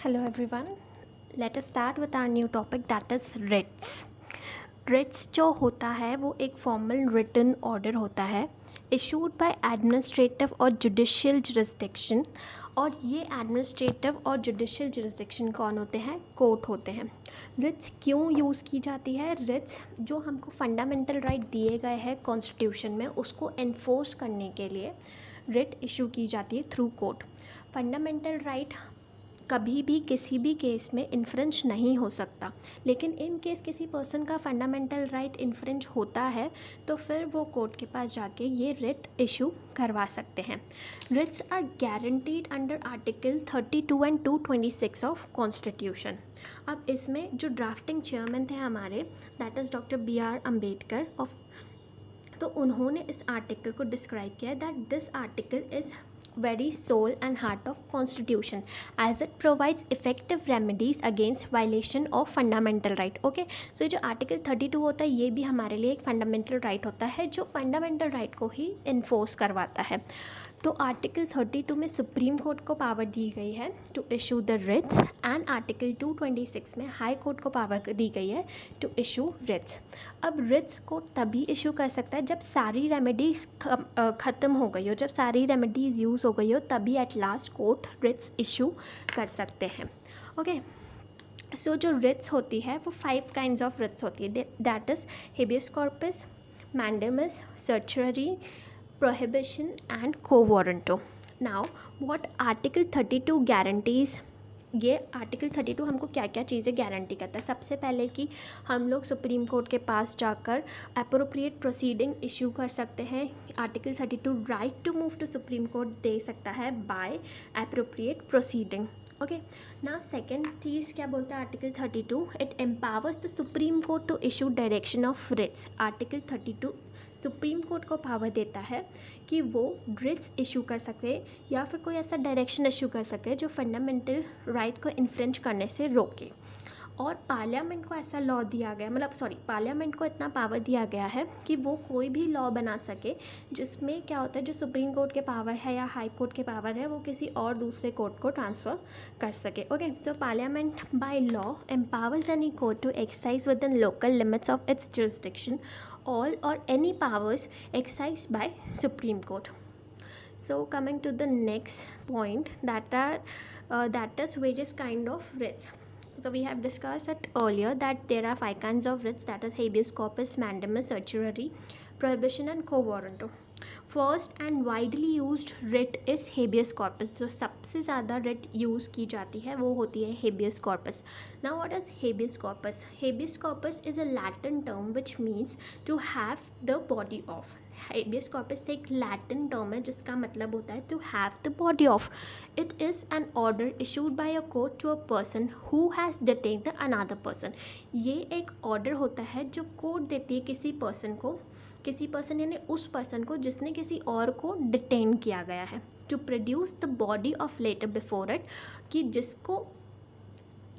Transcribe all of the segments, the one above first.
Hello everyone. Let us start with our new topic that is writs. Writs जो होता है वो एक फॉर्मल रिटन ऑर्डर होता है इशूड बाय एडमिनिस्ट्रेटिव और जुडिशियल जुरिस्डिक्शन। और ये एडमिनिस्ट्रेटिव और जुडिशियल जुरिस्डिक्शन कौन होते हैं? कोर्ट होते हैं। रिट्स क्यों यूज़ की जाती है? रिट्स जो हमको फंडामेंटल राइट दिए गए हैं कॉन्स्टिट्यूशन में उसको एनफोर्स करने के लिए रिट इशू की जाती है थ्रू कोर्ट। फंडामेंटल राइट कभी भी किसी भी केस में इन्फ्रिंज नहीं हो सकता, लेकिन इन केस किसी पर्सन का फंडामेंटल राइट इन्फ्रिंज होता है तो फिर वो कोर्ट के पास जाके ये रिट इशू करवा सकते हैं। Writs are guaranteed under article 32 and 226 of constitution. अब इसमें जो ड्राफ्टिंग चेयरमैन थे हमारे, that is doctor B.R. Ambedkar of, तो उन्होंने इस आर्टिकल को डिस्क्राइब किया that this article is very soul and heart of constitution as it provides effective remedies against violation of fundamental right. Okay, so ये जो article 32 होता है ये भी हमारे लिए एक फंडामेंटल राइट होता है जो फंडामेंटल राइट को ही इन्फोर्स करवाता है। तो आर्टिकल 32 में सुप्रीम कोर्ट को पावर दी गई है to issue the writs and article 226 में हाई कोर्ट को पावर दी गई है टू इशू रिट्स। अब रिट्स को तभी इशू कर सकता है जब सारी रेमेडीज ख़त्म हो गई हो, जब सारी रेमेडीज़ यूज़ हो गई हो, तभी at last court writs issue कर सकते हैं। ओके, सो जो रिट्स होती है वो 5 काइंड्स ऑफ रिट्स होती है, that is habeas corpus, mandamus, certiorari, prohibition and quo warranto. Now what article 32 guarantees? ये आर्टिकल 32 हमको क्या क्या चीज़ें गारंटी करता है? सबसे पहले कि हम लोग सुप्रीम कोर्ट के पास जाकर अप्रोप्रिएट प्रोसीडिंग इशू कर सकते हैं। Article 32 right to move to supreme court दे सकता है बाय अप्रोप्रिएट प्रोसीडिंग। ओके, ना सेकेंड चीज़ क्या बोलता है article 32? It empowers the supreme court to issue direction of writs. Article 32 supreme court को पावर देता है कि वो रिट्स इशू कर सके या फिर कोई ऐसा डायरेक्शन इशू कर सके जो फंडामेंटल राइट को इन्फ्रिंज करने से रोके। और पार्लियामेंट को ऐसा लॉ दिया गया, पार्लियामेंट को इतना पावर दिया गया है कि वो कोई भी लॉ बना सके जिसमें क्या होता है, जो सुप्रीम कोर्ट के पावर है या हाई कोर्ट के पावर है वो किसी और दूसरे कोर्ट को ट्रांसफ़र कर सके। Okay, so parliament by law empowers any court to exercise with in local limits of its jurisdiction all or any powers exercised by Supreme Court. So coming to the next point, that is various kind of writs. So we have discussed it earlier that there are 5 kinds of writs, that is habeas corpus, mandamus, certiorari, prohibition and quo warranto. First and widely used writ is habeas corpus. जो सबसे ज़्यादा writ use की जाती है वो होती है habeas corpus. Now what is habeas corpus? Habeas corpus is a Latin term which means to have the body of. Habeas corpus एक लैटिन टर्म है जिसका मतलब होता है to have the body of. It is an order issued by a court to a person who has detained the another person. ये एक order होता है जो कोर्ट देती है किसी पर्सन यानी उस पर्सन को जिसने किसी और को डिटेन किया गया है, to produce the body of letter before it, कि जिसको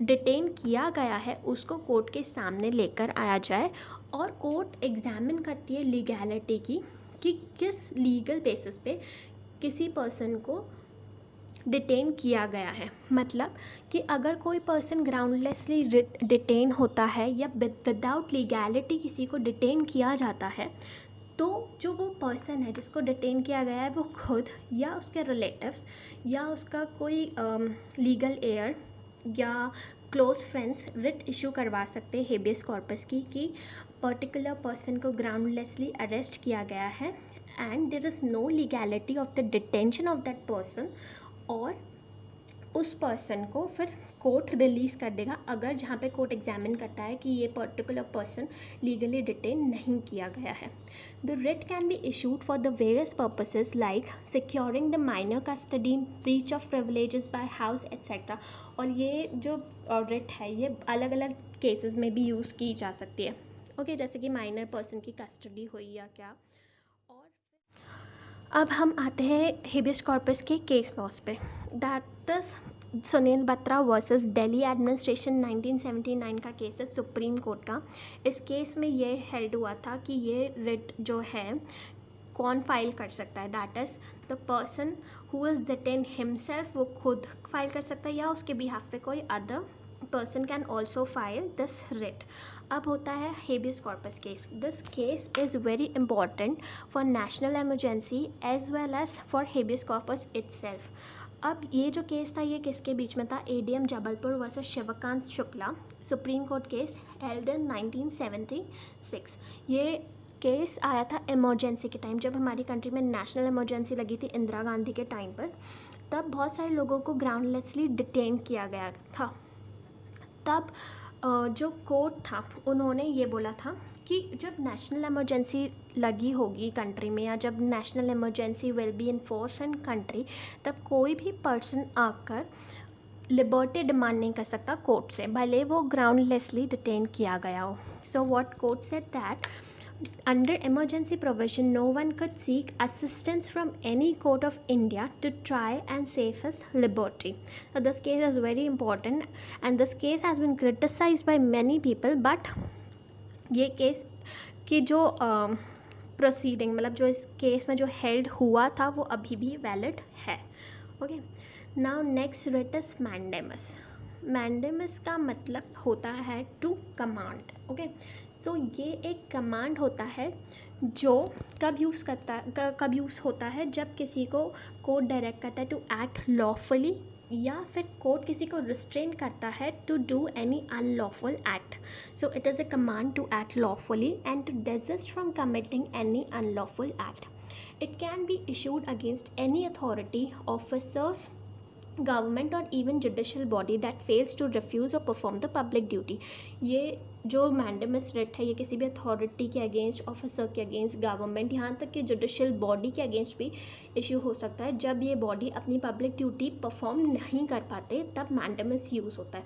डिटेन किया गया है उसको कोर्ट के सामने लेकर आया जाए। और कोर्ट एग्जामिन करती है लीगैलिटी की कि किस लीगल बेसिस पे किसी पर्सन को डिटेन किया गया है। मतलब कि अगर कोई पर्सन ग्राउंडलेसली डिटेन होता है या विदाउट लीगैलिटी किसी को डिटेन किया जाता है, तो जो वो पर्सन है जिसको डिटेन किया गया है वो खुद या उसके रिलेटिव्स या उसका कोई लीगल एयर या क्लोज फ्रेंड्स रिट इशू करवा सकते हैं हेबियस कॉर्पस की कि पर्टिकुलर पर्सन को ग्राउंडलेसली अरेस्ट किया गया है and there is no legality of the detention of that person, और उस पर्सन को फिर कोर्ट रिलीज़ कर देगा अगर जहाँ पे कोर्ट एग्जामिन करता है कि ये पर्टिकुलर पर्सन लीगली डिटेन नहीं किया गया है। The writ can be issued for the various purposes like securing the minor custody, breach of privileges by house etcetera. और ये जो रिट है ये अलग अलग केसेस में भी यूज़ की जा सकती है। ओके, जैसे कि माइनर पर्सन की कस्टडी हुई या क्या। और अब हम आते हैं हेबियस कॉर्पस के केस लॉस पे, that is Sunil Batra versus Delhi administration 1979 का केस है सुप्रीम कोर्ट का। इस केस में ये हेल्ड हुआ था कि ये रिट जो है कौन फाइल कर सकता है, that is the person who is detain himself वो खुद फाइल कर सकता है या उसके बिहाफ पे कोई other person can also file this writ. अब होता है habeas corpus case. This case is very important for national emergency as well as for habeas corpus itself. अब ये जो केस था ये किसके बीच में था? ADM Jabalpur versus Shivkant Shukla, supreme court case held in 1976. ये केस आया था इमरजेंसी के टाइम, जब हमारी कंट्री में नेशनल इमरजेंसी लगी थी इंदिरा गांधी के टाइम पर. तब बहुत सारे लोगों को ग्राउंडलेसली डिटेन किया गया था. तब जो कोर्ट था उन्होंने ये बोला था कि जब नेशनल इमरजेंसी लगी होगी कंट्री में या जब national emergency will be in force in country, तब कोई भी पर्सन आकर लिबर्टी डिमांड नहीं कर सकता कोर्ट से, भले वो ग्राउंडलेसली डिटेन किया गया हो. So what court said that under emergency provision no one could seek assistance from any court of India to try and save his liberty. So this case is very important and this case has been criticized by many people, but ये case की जो proceeding मतलब जो इस case में जो held हुआ था वो अभी भी वैलिड है. Okay, now next writ is mandamus. Mandamus का मतलब होता है टू कमांड. ओके, सो ये एक कमांड होता है जो कब यूज़ होता है जब किसी को कोर्ट डायरेक्ट करता है टू एक्ट लॉफुली या फिर कोर्ट किसी को रिस्ट्रेन करता है to do any unlawful act. So it is a command to act lawfully and to desist from committing any unlawful act. It can be issued against any authority, officers, government और even judicial body that fails to refuse और perform the public duty. ये जो mandamus writ है ये किसी भी authority के against, officer के अगेंस्ट, गवर्नमेंट, यहाँ तक कि जुडिशल बॉडी के अगेंस्ट भी इशू हो सकता है. जब ये बॉडी अपनी पब्लिक ड्यूटी परफॉर्म नहीं कर पाते तब मैंडेमस यूज़ होता है.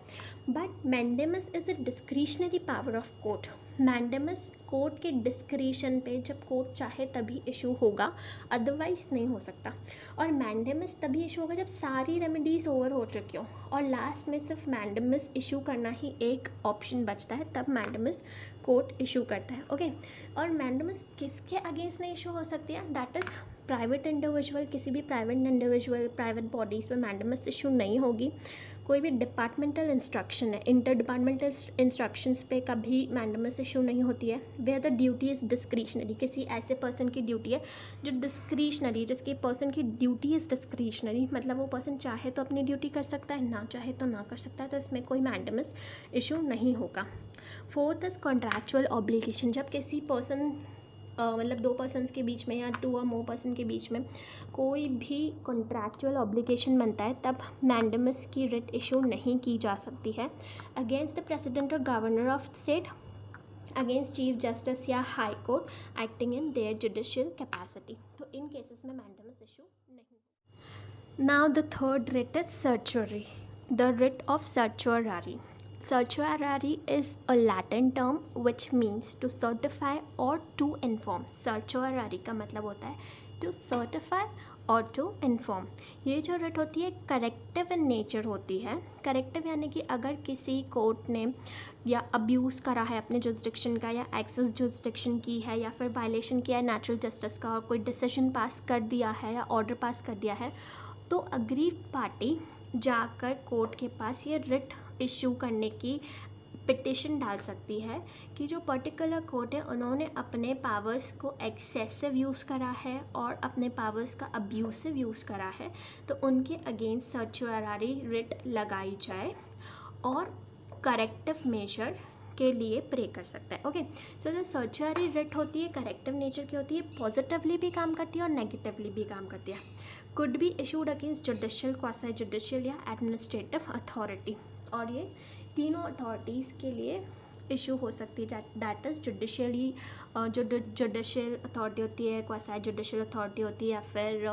But mandamus is a discretionary power of court. Mandamus court के डिस्क्रिशन पे जब कोर्ट चाहे तभी इशू होगा, अदरवाइज़ नहीं हो सकता. और मैंडेमस तभी इशू होगा जब सारी रेमेडीज़ ओवर हो चुकी हो और लास्ट में सिर्फ मैंडेमस इशू करना ही एक ऑप्शन बचता है, तब मैंडेमस कोर्ट इशू करता है. ओके, और मैंडेमस किसके अगेंस्ट नहीं इशू हो सकती है? That is private individual. किसी भी प्राइवेट इंडिविजुअल, प्राइवेट बॉडीज़ में मैंडेमस इशू नहीं होगी. कोई भी डिपार्टमेंटल इंस्ट्रक्शन है, इंटर डिपार्टमेंटल इंस्ट्रक्शंस पे कभी मैंडेमस इशू नहीं होती है. Where the duty is discretionary. किसी ऐसे पर्सन की ड्यूटी है जो डिस्क्रिशनरी, जिसकी पर्सन की ड्यूटी इज़ डिस्क्रिशनरी, मतलब वो पर्सन चाहे तो अपनी ड्यूटी कर सकता है, ना चाहे तो ना कर सकता है, तो इसमें कोई मैंडेमस इशू नहीं होगा. Fourth is contractual obligation. जब किसी पर्सन मतलब दो पर्सनस के बीच में या टू और मोर पर्सन के बीच में कोई भी कॉन्ट्रैक्चुअल ऑब्लिगेशन बनता है तब मैंडेमस की रिट इशू नहीं की जा सकती है अगेंस्ट द प्रेसिडेंट और governor of state, against chief justice या high court acting in their judicial capacity. तो इन केसेस में मैंडेमस इशू नहीं. Now the third writ is certiorari. The writ of certiorari. Certiorari is a Latin term which means to certify or to inform. Certiorari का मतलब होता है to certify और to inform. ये जो रिट होती है करेक्टिव इन नेचर होती है. करेक्टिव यानी कि अगर किसी कोर्ट ने या अब्यूज़ करा है अपने जुरिसडिक्शन का या एक्सेस जुरिसडिक्शन की है या फिर वायलेशन किया है नेचुरल जस्टिस का और कोई डिसीजन पास कर दिया है या ऑर्डर पास कर दिया है, तो अग्रीव्ड पार्टी जाकर कोर्ट के पास ये रिट इशू करने की पिटिशन डाल सकती है कि जो पर्टिकुलर कोर्ट है उन्होंने अपने पावर्स को एक्सेसिव यूज़ करा है और अपने पावर्स का अब्यूसिव यूज़ करा है, तो उनके अगेंस्ट सर्चुरारी रिट लगाई जाए और करेक्टिव मेजर के लिए प्रे कर सकता है. ओके, सो जो सर्चुरारी रिट होती है करेक्टिव नेचर की होती है, पॉजिटिवली भी काम करती है और नेगेटिवली भी काम करती है. Could be issued against judicial, quasi judicial या एडमिनिस्ट्रेटिव अथॉरिटी. और ये तीनों अथॉरिटीज़ के लिए इशू हो सकती है. दैट इज़ जुडिशली, जो जुडिशियल अथॉरिटी होती है, क्वासी जुडिशियल अथॉरिटी होती है या फिर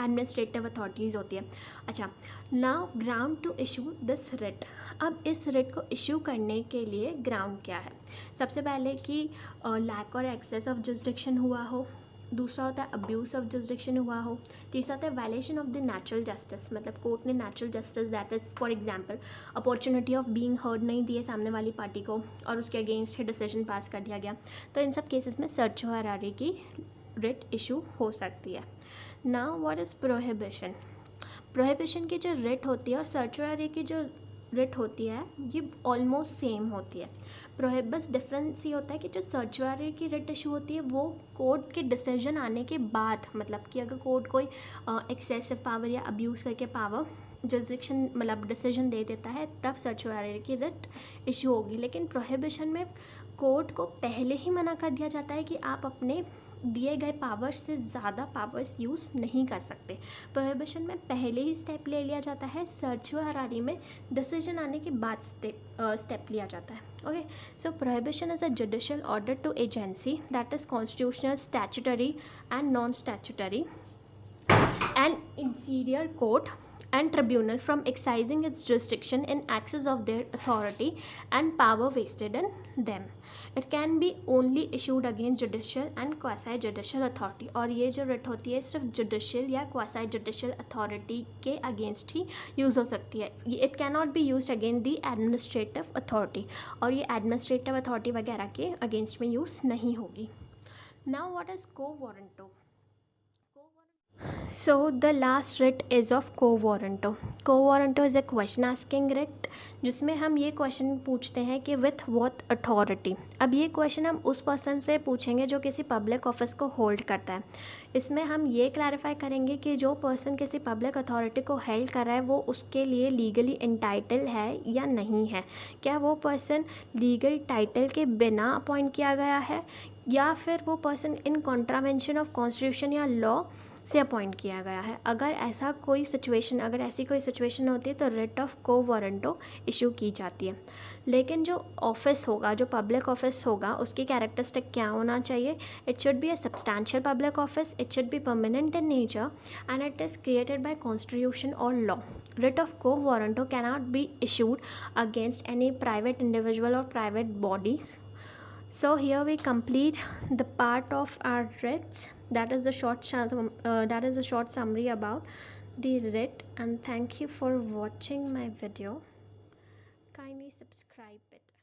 एडमिनिस्ट्रेटिव अथॉरिटीज़ होती है. अच्छा, now ground to issue this writ. अब इस रिट को इशू करने के लिए ग्राउंड क्या है? सबसे पहले कि लैक और एक्सेस ऑफ जुरिसडिक्शन हुआ हो, दूसरा होता है अब्यूज़ ऑफ जुरिसडिक्शन हुआ हो, तीसरा होता है violation of the natural justice, मतलब कोर्ट ने natural justice that is for example opportunity of being heard नहीं दिए सामने वाली पार्टी को और उसके अगेंस्ट ही डिसीजन पास कर दिया गया. तो इन सब केसेस में सर्चुरारी की रिट इशू हो सकती है. Now what is prohibition? Prohibition की जो रिट होती है और सर्चुरी की जो रिट होती है ये ऑलमोस्ट सेम होती है। बस डिफरेंस ये होता है कि जो सर्चुरी की रिट इशू होती है वो कोर्ट के डिसीजन आने के बाद, मतलब कि अगर कोर्ट कोई एक्सेसिव पावर या अब्यूज़ करके पावर जुरिसडिक्शन मतलब डिसीजन दे देता है तब सर्चुरी की रिट इशू होगी। लेकिन प्रोहिबिशन में कोर्ट को पहले ही मना कर दिया जाता है कि आप अपने दिए गए पावर्स से ज़्यादा पावर्स यूज़ नहीं कर सकते। प्रोहिबिशन में पहले ही स्टेप ले लिया जाता है, सर्चुरी में डिसीजन आने के बाद स्टेप लिया जाता है। Okay, so prohibition is a judicial order to agency that is constitutional, statutory and non statutory and inferior court and tribunal from exercising its jurisdiction in excess of their authority and power vested in them. It can be only issued against judicial and quasi judicial authority. और ये जो writ होती है सिर्फ judicial या quasi judicial authority के against ही use हो सकती है। It can not be use against the administrative authority, और ये एडमिनिस्ट्रेटिव अथॉरिटी वगैरह के अगेंस्ट में यूज़ नहीं होगी। नाउ व्हाट इज़ को warranto? So the last writ is of quo warranto. Quo warranto is a question asking writ जिसमें हम ये क्वेश्चन पूछते हैं कि with what authority। अब ये क्वेश्चन हम उस पर्सन से पूछेंगे जो किसी पब्लिक ऑफिस को होल्ड करता है। इसमें हम ये क्लैरिफाई करेंगे कि जो पर्सन किसी पब्लिक अथॉरिटी को हेल्ड कर रहा है वो उसके लिए लीगली एंटाइटल है या नहीं है। क्या वो पर्सन लीगल टाइटल के बिना अपॉइंट किया गया है या फिर वो person in contravention of constitution या लॉ से अपॉइंट किया गया है। अगर ऐसी कोई सिचुएशन होती है तो writ of quo warranto issue की जाती है। लेकिन जो ऑफिस होगा, जो पब्लिक ऑफिस होगा, उसकी कैरेक्टरिस्टिक क्या होना चाहिए? It should be a substantial public office, it should be permanent in nature and it is created by constitution और law. Writ of quo warranto cannot be issued against any private individual और private bodies. So here we complete the part of our writs. That is a short summary about the writ, and thank you for watching my video. Kindly subscribe it.